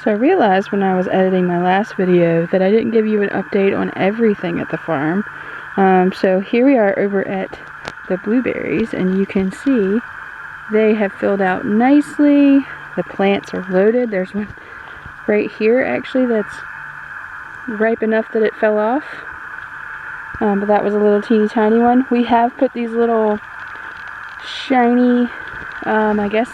So I realized when I was editing my last video that I didn't give you an update on everything at the farm. So here we are over at the blueberries, and you can see they have filled out nicely. The plants are loaded. There's one right here actually that's ripe enough that it fell off. But that was a little teeny tiny one. We have put these little shiny, I guess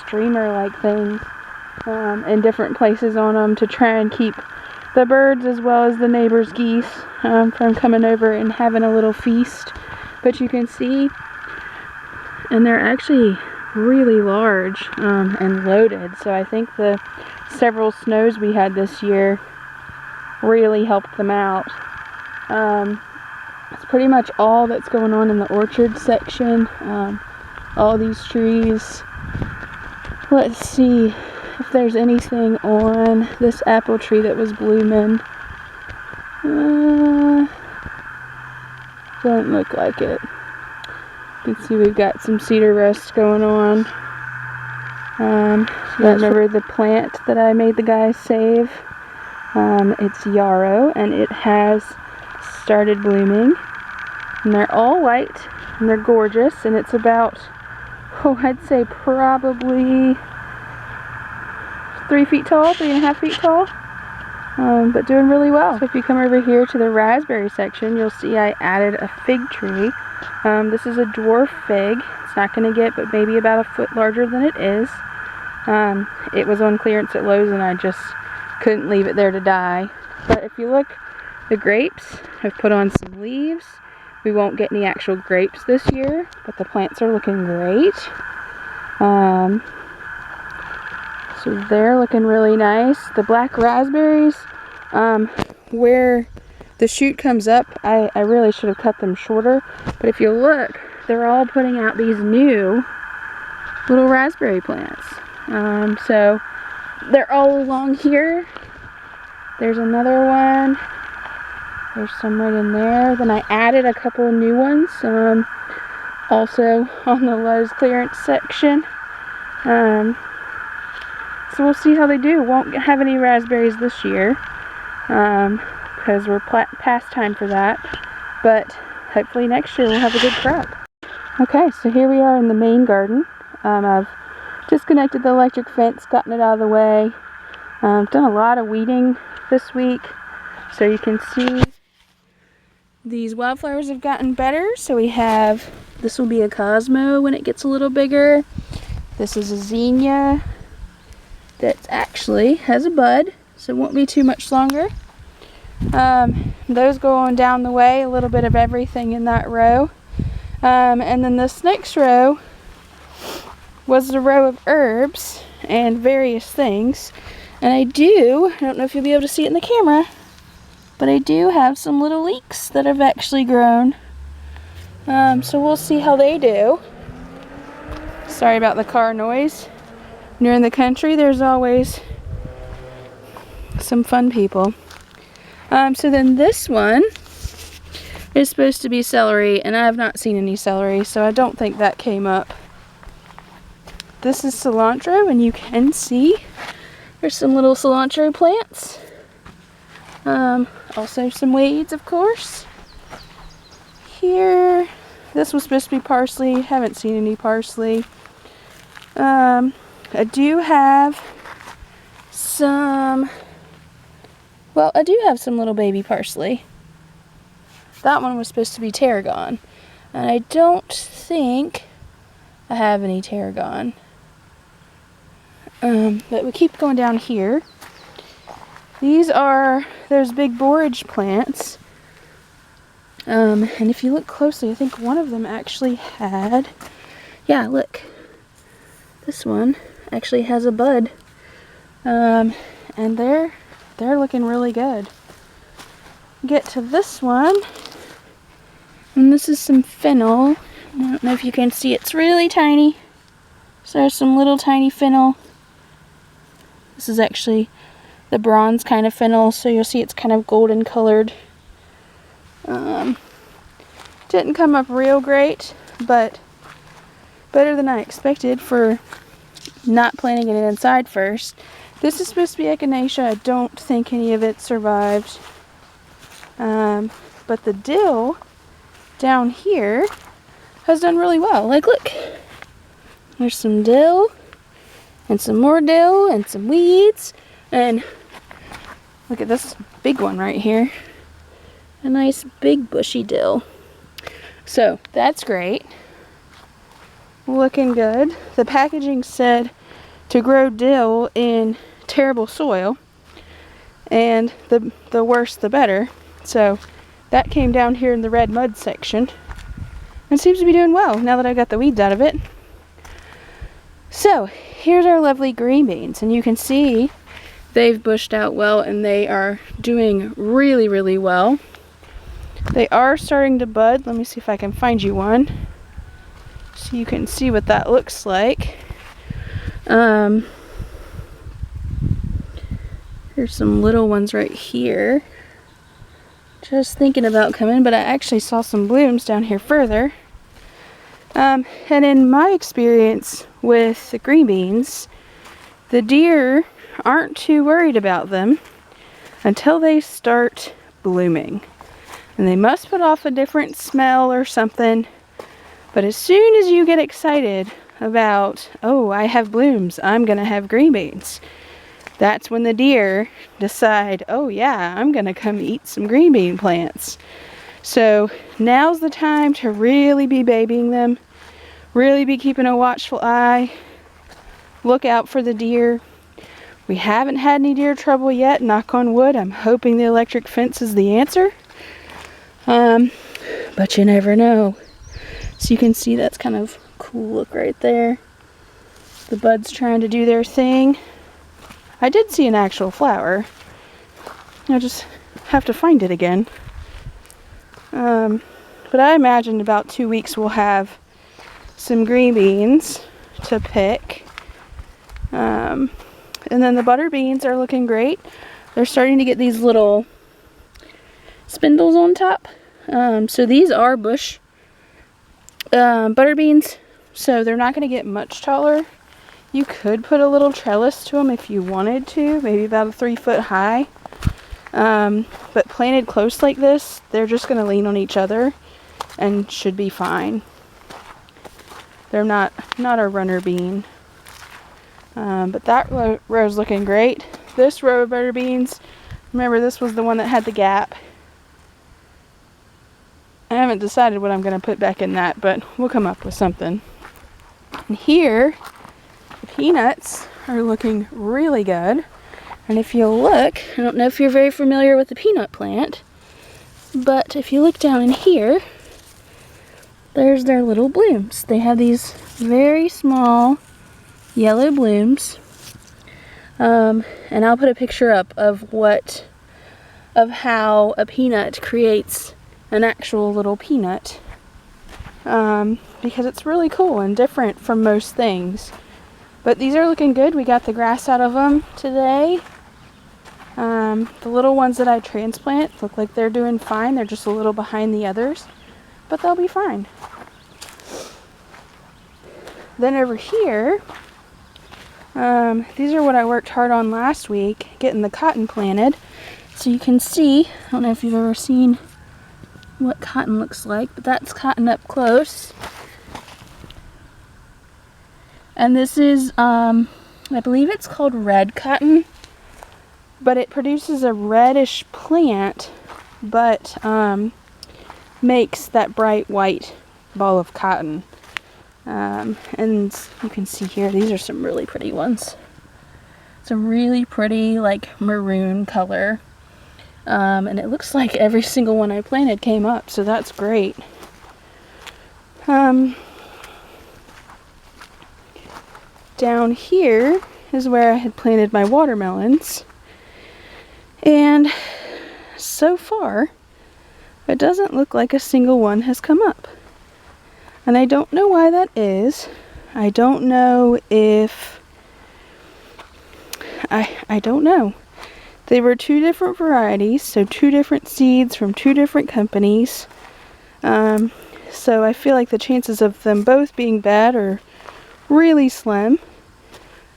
streamer like things in different places on them to try and keep the birds as well as the neighbors' geese from coming over and having a little feast. But you can see, and they're actually really large and loaded, so I think the several snows we had this year really helped them out. It's pretty much all that's going on in the orchard section. All these trees. Let's see if there's anything on this apple tree that was blooming. Doesn't look like it. You can see we've got some cedar rust going on. Remember the plant that I made the guys save? It's yarrow, and it has started blooming. And they're all white, and they're gorgeous, and it's about, I'd say probably 3 feet tall, 3.5 feet tall, but doing really well. So if you come over here to the raspberry section, you'll see I added a fig tree. This is a dwarf fig. It's not going to get but maybe about a foot larger than it is. It was on clearance at Lowe's, and I just couldn't leave it there to die. But if you look, the grapes have put on some leaves. We won't get any actual grapes this year, but the plants are looking great. So they're looking really nice. The black raspberries, where the shoot comes up, I really should have cut them shorter. But if you look, they're all putting out these new little raspberry plants. So they're all along here. There's another one. There's some right in there. Then I added a couple of new ones, also on the Lowe's clearance section. So we'll see how they do. Won't have any raspberries this year, because we're past time for that. But hopefully next year we'll have a good crop. Okay, so here we are in the main garden. I've disconnected the electric fence, gotten it out of the way. Done a lot of weeding this week. So you can see these wildflowers have gotten better. So we have, this will be a Cosmo when it gets a little bigger. This is a zinnia that actually has a bud, so it won't be too much longer. Those go on down the way, a little bit of everything in that row. And then this next row was a row of herbs and various things. And I don't know if you'll be able to see it in the camera, but I do have some little leeks that have actually grown. So we'll see how they do. Sorry about the car noise. When you're in the country, there's always some fun people. So then this one is supposed to be celery, and I have not seen any celery, so I don't think that came up. This is cilantro, and you can see there's some little cilantro plants. Also some weeds, of course. Here, this was supposed to be parsley. Haven't seen any parsley. I do have some, well, I do have some little baby parsley. That one was supposed to be tarragon, and I don't think I have any tarragon. But we keep going down here. These are those big borage plants. And if you look closely, I think one of them actually had, yeah, look. This one actually has a bud. And they're looking really good. Get to this one. And this is some fennel. I don't know if you can see, it's really tiny. So there's some little tiny fennel. This is actually the bronze kind of fennel, so you'll see it's kind of golden colored. Didn't come up real great, but better than I expected for not planting it inside first. This is supposed to be echinacea. I don't think any of it survived. But the dill down here has done really well. Like, look, there's some dill and some more dill and some weeds, and look at this big one right here, a nice big bushy dill. So that's great, looking good. The packaging said to grow dill in terrible soil, and the worse the better. So that came down here in the red mud section and seems to be doing well now that I got the weeds out of it. So here's our lovely green beans, and you can see they've bushed out well and they are doing really, really well. They are starting to bud. Let me see if I can find you one so you can see what that looks like. Here's some little ones right here. Just thinking about coming, but I actually saw some blooms down here further. And in my experience with the green beans, the deer aren't too worried about them until they start blooming. And they must put off a different smell or something. But as soon as you get excited about, oh, I have blooms, I'm gonna have green beans, that's when the deer decide, oh yeah, I'm gonna come eat some green bean plants. So now's the time to really be babying them, really be keeping a watchful eye, look out for the deer. We haven't had any deer trouble yet, knock on wood. I'm hoping the electric fence is the answer. But you never know. So you can see that's kind of cool look right there. The buds trying to do their thing. I did see an actual flower. I just have to find it again. But I imagine in about 2 weeks we'll have some green beans to pick. And then the butter beans are looking great. They're starting to get these little spindles on top. So these are bush butter beans, so they're not going to get much taller. You could put a little trellis to them if you wanted to, maybe about a 3 foot high. But planted close like this, they're just going to lean on each other and should be fine. They're not a runner bean. But that row is looking great. This row of butter beans, remember this was the one that had the gap. I haven't decided what I'm going to put back in that, but we'll come up with something. And here, the peanuts are looking really good. And if you look, I don't know if you're very familiar with the peanut plant, but if you look down in here, there's their little blooms. They have these very small yellow blooms. And I'll put a picture up of how a peanut creates an actual little peanut. Because it's really cool and different from most things. But these are looking good. We got the grass out of them today. The little ones that I transplant look like they're doing fine. They're just a little behind the others, but they'll be fine. Then over here, these are what I worked hard on last week, getting the cotton planted. So you can see, I don't know if you've ever seen what cotton looks like, but that's cotton up close. And this is, I believe it's called red cotton, but it produces a reddish plant, but makes that bright white ball of cotton. And you can see here, these are some really pretty ones. Some really pretty, like, maroon color. And it looks like every single one I planted came up, so that's great. Down here is where I had planted my watermelons. And so far, it doesn't look like a single one has come up. And I don't know why that is. I don't know if... I don't know. They were 2 different varieties, so 2 different seeds from 2 different companies. So I feel like the chances of them both being bad are really slim.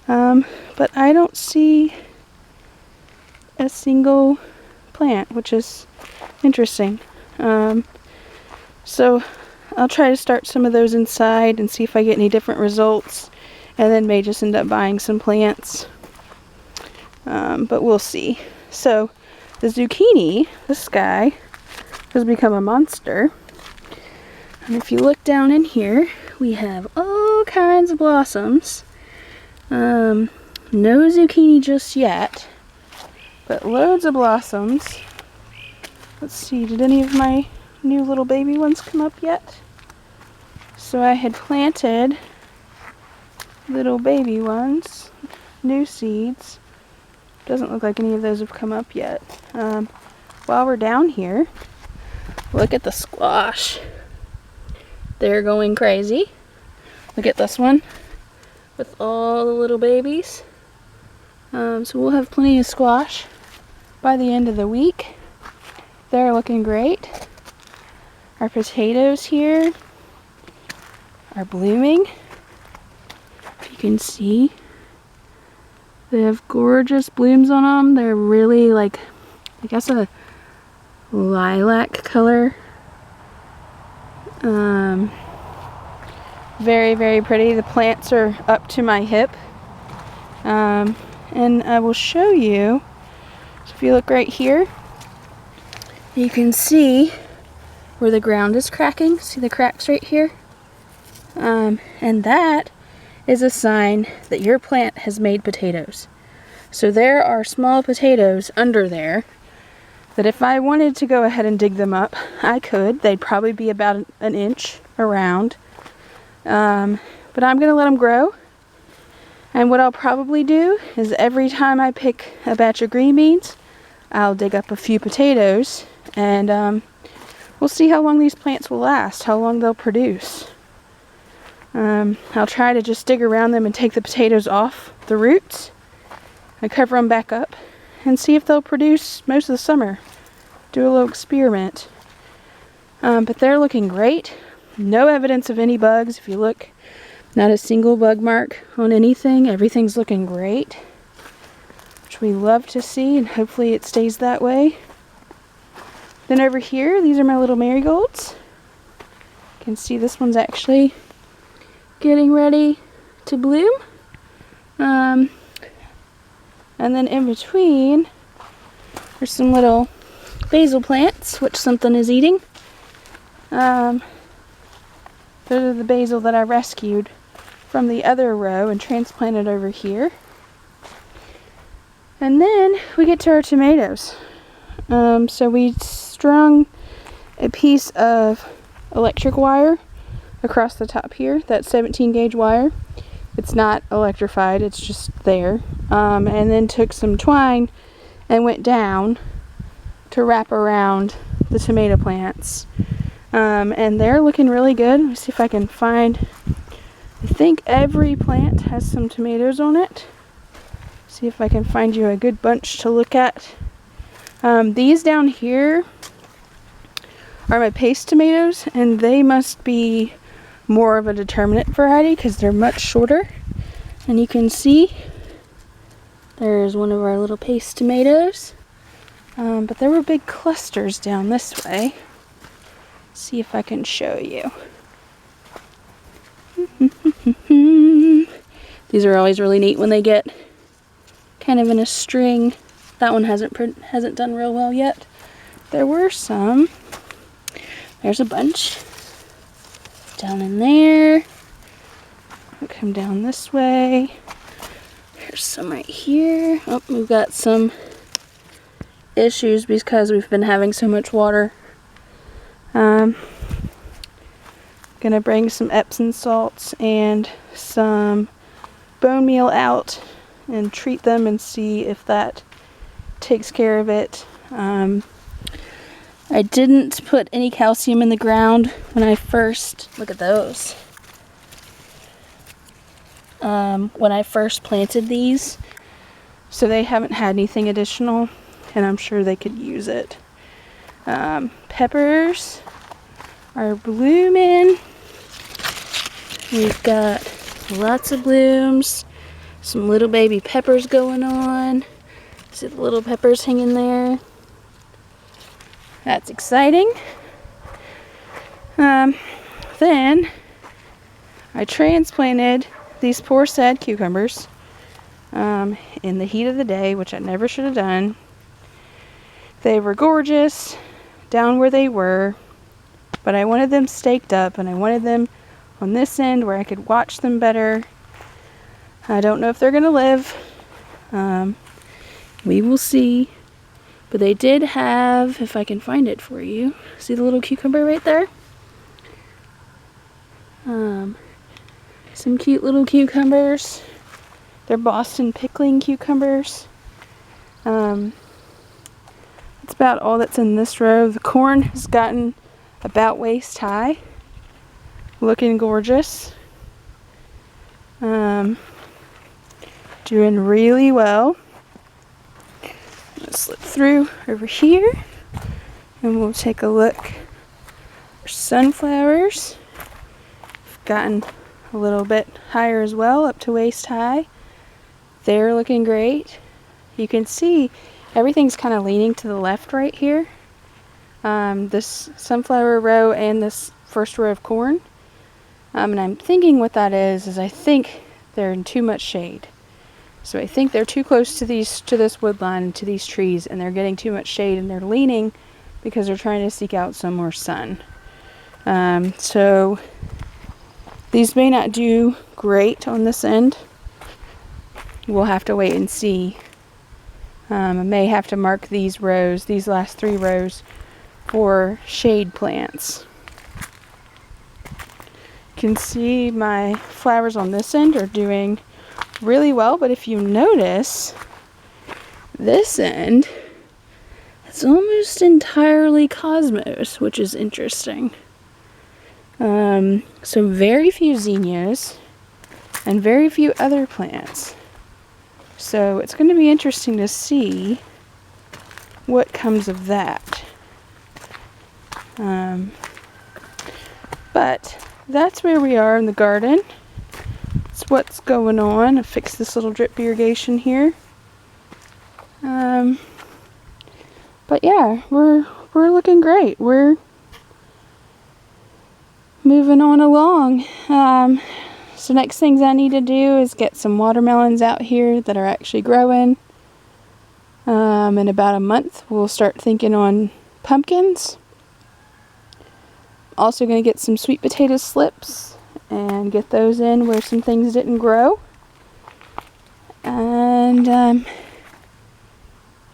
But I don't see a single plant, which is interesting. So I'll try to start some of those inside and see if I get any different results, and then may just end up buying some plants. But we'll see. So the zucchini, this guy, has become a monster. And if you look down in here, we have all kinds of blossoms. No zucchini just yet, but loads of blossoms. Let's see, did any of my new little baby ones come up yet? So I had planted little baby ones, new seeds. Doesn't look like any of those have come up yet. While we're down here, look at the squash. They're going crazy. Look at this one with all the little babies. So we'll have plenty of squash by the end of the week. They're looking great. Our potatoes here are blooming. If you can see, they have gorgeous blooms on them. They're really like, I guess, a lilac color. Very, very pretty. The plants are up to my hip. And I will show you. So if you look right here, you can see where the ground is cracking. See the cracks right here? And that is a sign that your plant has made potatoes. So there are small potatoes under there that if I wanted to go ahead and dig them up, I could. They'd probably be about an inch around. But I'm going to let them grow. And what I'll probably do is every time I pick a batch of green beans, I'll dig up a few potatoes, and we'll see how long these plants will last, how long they'll produce. I'll try to just dig around them and take the potatoes off the roots and cover them back up and see if they'll produce most of the summer. Do a little experiment. But they're looking great. No evidence of any bugs. If you look, not a single bug mark on anything. Everything's looking great, which we love to see, and hopefully it stays that way. Then over here, these are my little marigolds. You can see this one's actually getting ready to bloom. And then in between, there's some little basil plants, which something is eating. Those are the basil that I rescued from the other row and transplanted over here. And then we get to our tomatoes. So we strung a piece of electric wire across the top here, that 17 gauge wire. It's not electrified, it's just there. And then took some twine and went down to wrap around the tomato plants. And they're looking really good. Let me see if I can find, I think every plant has some tomatoes on it. See if I can find you a good bunch to look at. These down here are my paste tomatoes, and they must be more of a determinate variety because they're much shorter. And you can see there's one of our little paste tomatoes. But there were big clusters down this way. See if I can show you. These are always really neat when they get kind of in a string. That one hasn't done real well yet. There were some. There's a bunch down in there. I'll come down this way. There's some right here. Oh, we've got some issues because we've been having so much water. Gonna bring some Epsom salts and some bone meal out and treat them and see if that takes care of it. I didn't put any calcium in the ground when I first, look at those. When I first planted these, so they haven't had anything additional, and I'm sure they could use it. Peppers are blooming. We've got lots of blooms. Some little baby peppers going on. See the little peppers hanging there. That's exciting. Then I transplanted these poor sad cucumbers in the heat of the day, which I never should have done. They were gorgeous down where they were, but I wanted them staked up, and I wanted them on this end where I could watch them better. I don't know if they're gonna live. We will see. But they did have, if I can find it for you, see the little cucumber right there? Some cute little cucumbers. They're Boston pickling cucumbers. That's about all that's in this row. The corn has gotten about waist high. Looking gorgeous. Doing really well. Let's slip through over here and we'll take a look. Our sunflowers have gotten a little bit higher as well, up to waist high. They're looking great. You can see everything's kind of leaning to the left right here. This sunflower row and this first row of corn. And I'm thinking what that is I think they're in too much shade. So I think they're too close to this wood line, to these trees, and they're getting too much shade, and they're leaning because they're trying to seek out some more sun. So these may not do great on this end. We'll have to wait and see. I may have to mark these rows, these last 3 rows, for shade plants. You can see my flowers on this end are doing really well, but if you notice, this end is almost entirely cosmos, which is interesting. So very few zinnias and very few other plants. So it's going to be interesting to see what comes of that. But that's where we are in the garden. It's what's going on. I fixed this little drip irrigation here. But yeah, we're looking great. We're moving on along. So next things I need to do is get some watermelons out here that are actually growing. In about a month, we'll start thinking on pumpkins. Also going to get some sweet potato slips and get those in where some things didn't grow. And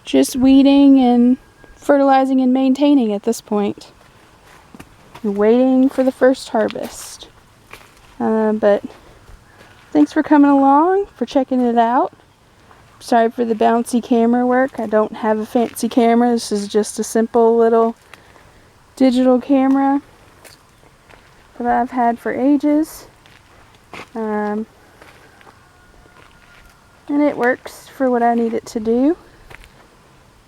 just weeding and fertilizing and maintaining at this point. Waiting for the first harvest. But thanks for coming along, for checking it out. Sorry for the bouncy camera work. I don't have a fancy camera. This is just a simple little digital camera that I've had for ages. And it works for what I need it to do.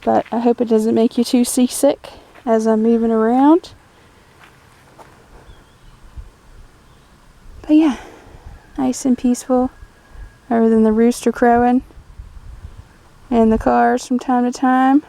But I hope it doesn't make you too seasick as I'm moving around. But yeah, nice and peaceful, other than the rooster crowing and the cars from time to time.